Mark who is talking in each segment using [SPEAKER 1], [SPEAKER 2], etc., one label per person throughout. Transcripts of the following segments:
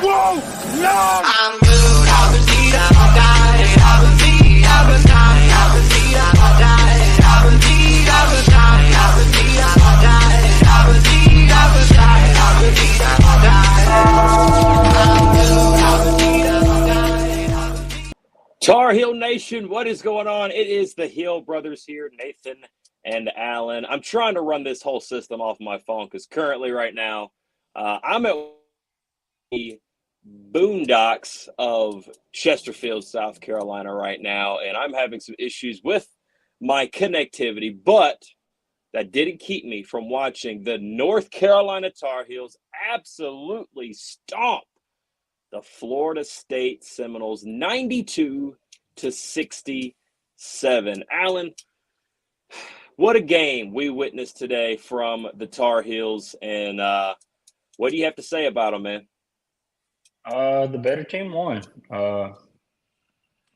[SPEAKER 1] Whoa! No!
[SPEAKER 2] I'm good, I was deep, I died, I was deep, I was dying, I was deep, I died, I was deep, I was dying, I was deep, I died, I was deep, I was dying, I was deep, I died. I'm good, I was deep, I died, I was deep.
[SPEAKER 3] Tar Heel Nation, what is going on? It is the Hill brothers here, Nathan and Alan. I'm trying to run this whole system off my phone because currently right now I'm at the boondocks of Chesterfield, South Carolina right now, and I'm having some issues with my connectivity, but that didn't keep me from watching the North Carolina Tar Heels absolutely stomp the Florida State Seminoles 92-67. Alan, what a game we witnessed today from the Tar Heels, and what do you have to say about them, man?
[SPEAKER 4] The better team won.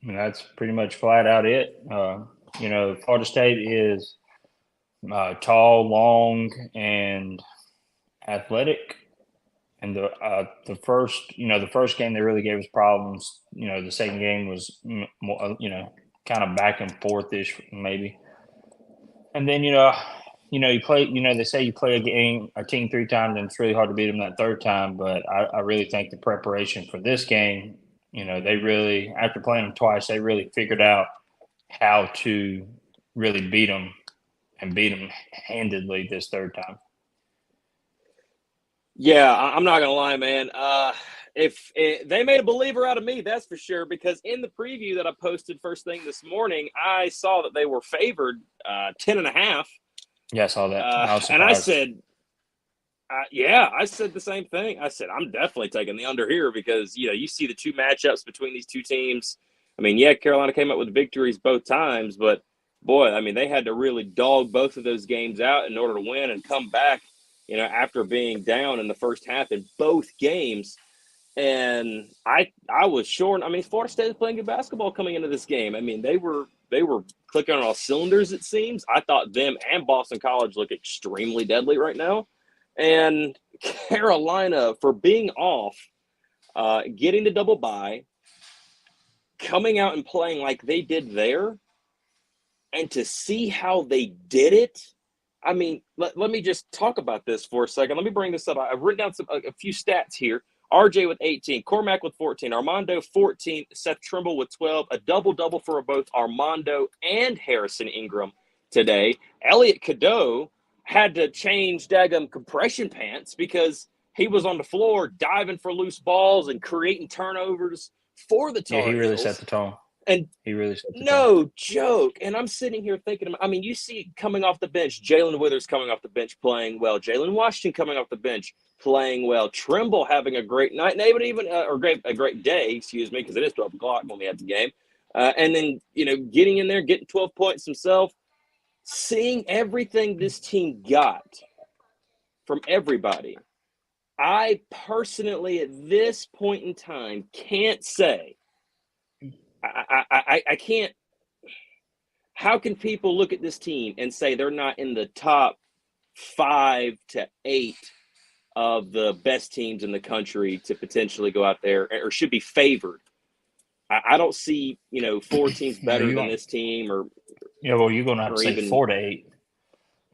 [SPEAKER 4] That's pretty much flat out it. Florida State is tall, long, and athletic. And the first game they really gave us problems. The second game was more, kind of back and forth-ish maybe. And then you play. They say you play a team 3 times, and it's really hard to beat them that third time. But I really think the preparation for this game, they really, after playing them twice, they really figured out how to really beat them and beat them handedly this third time.
[SPEAKER 3] Yeah, I'm not gonna lie, man. If they made a believer out of me, that's for sure. Because in the preview that I posted first thing this morning, I saw that they were favored 10.5.
[SPEAKER 4] Yeah, I saw that.
[SPEAKER 3] And I said, I said the same thing. I said, I'm definitely taking the under here because, you see the 2 matchups between these 2 teams. I mean, yeah, Carolina came up with victories both times, but boy, I mean, they had to really dog both of those games out in order to win and come back, after being down in the first half in both games. And I was sure. I mean, Florida State was playing good basketball coming into this game. I mean, they were clicking on all cylinders, it seems. I thought them and Boston College look extremely deadly right now. And Carolina, for being off, getting the double bye, coming out and playing like they did there, and to see how they did it. I mean, let me just talk about this for a second. Let me bring this up. I've written down a few stats here. RJ with 18, Cormac with 14, Armando 14, Seth Trimble with 12, a double-double for both Armando and Harrison Ingram today. Elliot Cadeau had to change daggum compression pants because he was on the floor diving for loose balls and creating turnovers for the Tar Heels.
[SPEAKER 4] Yeah, he really set the tone.
[SPEAKER 3] And
[SPEAKER 4] he really set the
[SPEAKER 3] no
[SPEAKER 4] tone.
[SPEAKER 3] joke. And I'm sitting here thinking, I mean, you see coming off the bench, Jalen Withers coming off the bench playing well, Jalen Washington coming off the bench playing well, Trimble having a great night, and even a great day, excuse me, because it is 12 o'clock when we had the game. And then, getting in there, getting 12 points himself, seeing everything this team got from everybody. I personally, at this point in time, can't say, I can't. How can people look at this team and say they're not in the top 5 to 8 of the best teams in the country to potentially go out there or should be favored? I don't see, 4 teams better than this team or.
[SPEAKER 4] Yeah, well, you're going to have to say 4 to 8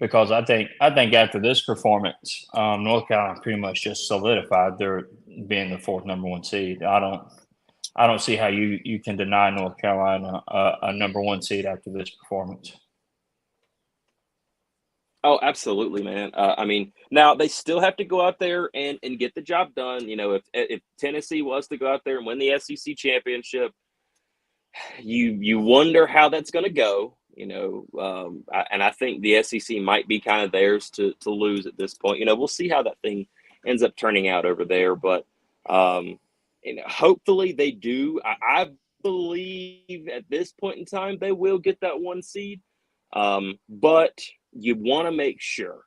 [SPEAKER 4] because I think after this performance, North Carolina pretty much just solidified their being the 4th number 1 seed. I don't see how you can deny North Carolina a number 1 seed after this performance.
[SPEAKER 3] Oh, absolutely, man. I mean, now they still have to go out there and get the job done. If Tennessee was to go out there and win the SEC championship, you wonder how that's going to go. And I think the SEC might be kind of theirs to lose at this point. We'll see how that thing ends up turning out over there, but. Hopefully they do. I believe at this point in time they will get that 1 seed, but you want to make sure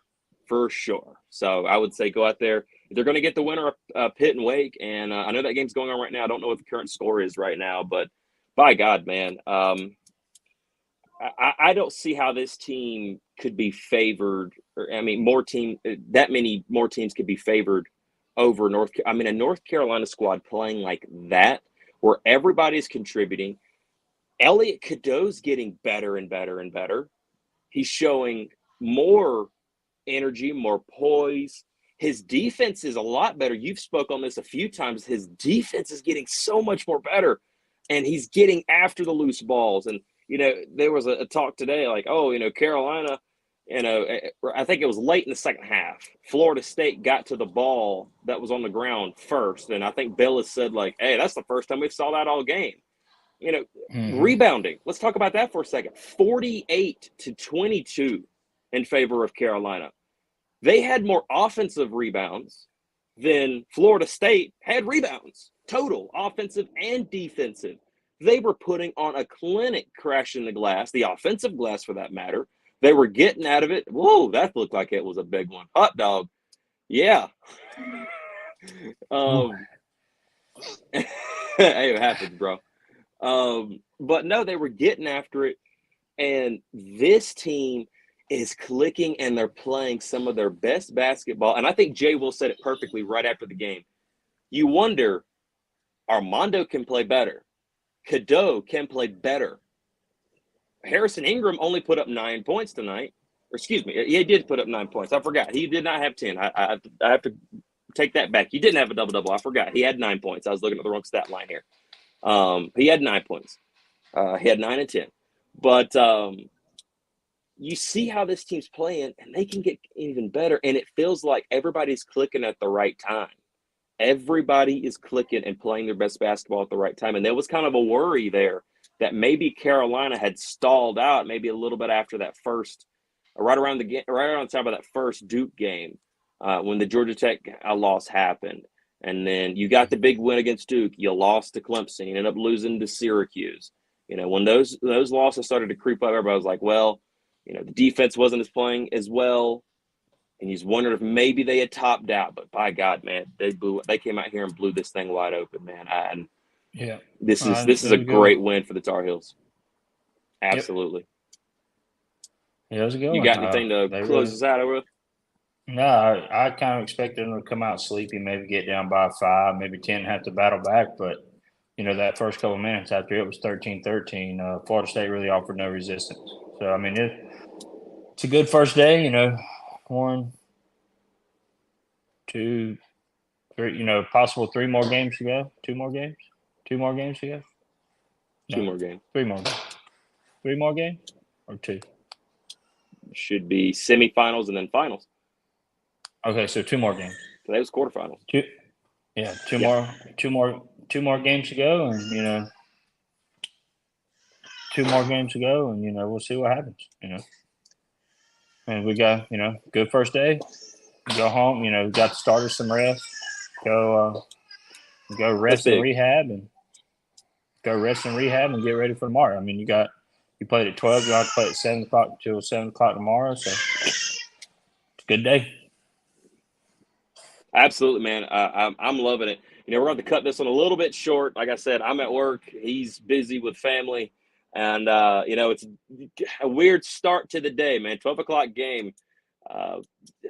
[SPEAKER 3] for sure. So I would say go out there. If they're going to get the winner of Pitt and Wake, and I know that game's going on right now. I don't know what the current score is right now, but by God, man, I don't see how this team could be favored. That many more teams could be favored over a North Carolina squad playing like that, where everybody's contributing. Elliot Cadeau's getting better and better and better. He's showing more energy, more poise. His defense is a lot better. You've spoke on this a few times. His defense is getting so much more better, and he's getting after the loose balls. And, there was a talk today like, Carolina, I think it was late in the second half. Florida State got to the ball that was on the ground first. And I think Bill has said, like, hey, that's the first time we saw that all game. Rebounding. Let's talk about that for a second. 48-22 in favor of Carolina. They had more offensive rebounds than Florida State had rebounds, total, offensive and defensive. They were putting on a clinic crashing the glass, the offensive glass for that matter. They were getting out of it. Whoa, that looked like it was a big one. Hot dog. Yeah. Hey, it happens, bro. But no, they were getting after it. And this team is clicking, and they're playing some of their best basketball. And I think Jay Will said it perfectly right after the game. You wonder, Armando can play better. Cadeau can play better. Harrison Ingram only put up 9 points tonight. Or excuse me, he did put up 9 points. I forgot. He did not have 10. I have to take that back. He didn't have a double-double. I forgot. He had 9 points. I was looking at the wrong stat line here. He had 9 points. He had 9 and 10. But you see how this team's playing, and they can get even better, and it feels like everybody's clicking at the right time. Everybody is clicking and playing their best basketball at the right time. And there was kind of a worry there that maybe Carolina had stalled out maybe a little bit after that first, right around the time of that first Duke game, when the Georgia Tech loss happened. And then you got the big win against Duke. You lost to Clemson. You ended up losing to Syracuse. When those losses started to creep up, everybody was like, well, the defense wasn't playing as well. And you just wondered if maybe they had topped out. But by God, man, they came out here and blew this thing wide open, man. This is a great win for the Tar Heels. Absolutely.
[SPEAKER 4] Yeah, it was a good one.
[SPEAKER 3] You got anything to close us out with?
[SPEAKER 4] No, I kind of expected them to come out sleepy, maybe get down by 5, maybe 10, have to battle back. But, that first couple of minutes after it was 13-13, Florida State really offered no resistance. So, it's a good first day, 1, 2, 3, possible 3 more games to go. 2 more games? 2 more games to go?
[SPEAKER 3] No, 2 more games.
[SPEAKER 4] 3 more games. 3 more games or 2?
[SPEAKER 3] Should be semifinals and then finals.
[SPEAKER 4] Okay, so 2 more games.
[SPEAKER 3] Today was quarterfinals.
[SPEAKER 4] 2 more games to go, and 2 more games to go, and we'll see what happens. And we got good first day. Go home. We got the starters some rest. Go rest and rehab, and get ready for tomorrow. You played at 12. You have to play at 7 o'clock till 7 o'clock tomorrow. So it's a good day.
[SPEAKER 3] Absolutely, man. I'm loving it. We're going to cut this one a little bit short. Like I said, I'm at work. He's busy with family. And, it's a weird start to the day, man. 12 o'clock game. A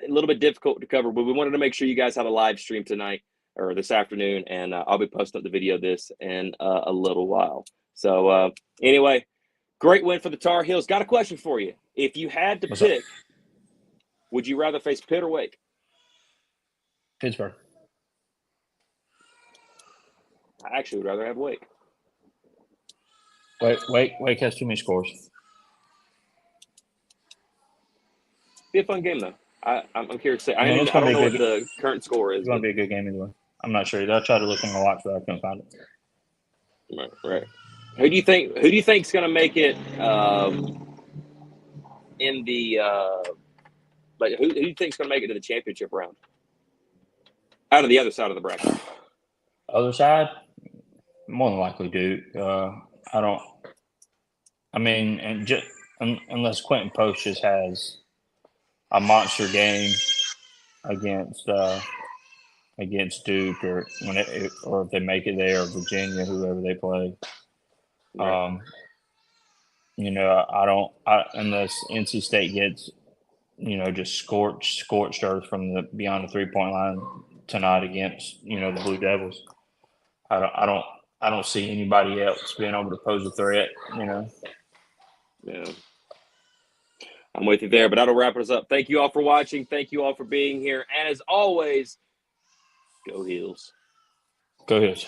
[SPEAKER 3] little bit difficult to cover, but we wanted to make sure you guys had a live stream tonight or this afternoon. And I'll be posting up the video of this in a little while. So, anyway, great win for the Tar Heels. Got a question for you. If you had to pick, would you rather face Pitt or Wake?
[SPEAKER 4] Pittsburgh.
[SPEAKER 3] I actually would rather have Wake.
[SPEAKER 4] Wake has too many scores.
[SPEAKER 3] Be a fun game though. I'm curious to say. I don't know what the current score is.
[SPEAKER 4] It's going to be a good game either way. I'm not sure. I tried to look on the watch, but I couldn't find it.
[SPEAKER 3] Right. Who do you think is going to make it in the who do you think is going to make it to the championship round? Out of the other side of the bracket.
[SPEAKER 4] Other side, more than likely Duke. Unless Quentin Post just has a monster game against Duke, or if they make it there, or Virginia, whoever they play. Right. Unless NC State gets, just scorched earth from beyond the 3-point line tonight against the Blue Devils. I don't see anybody else being able to pose a threat.
[SPEAKER 3] Yeah. I'm with you there, but that'll wrap us up. Thank you all for watching. Thank you all for being here. And as always, go Heels.
[SPEAKER 4] Go Heels.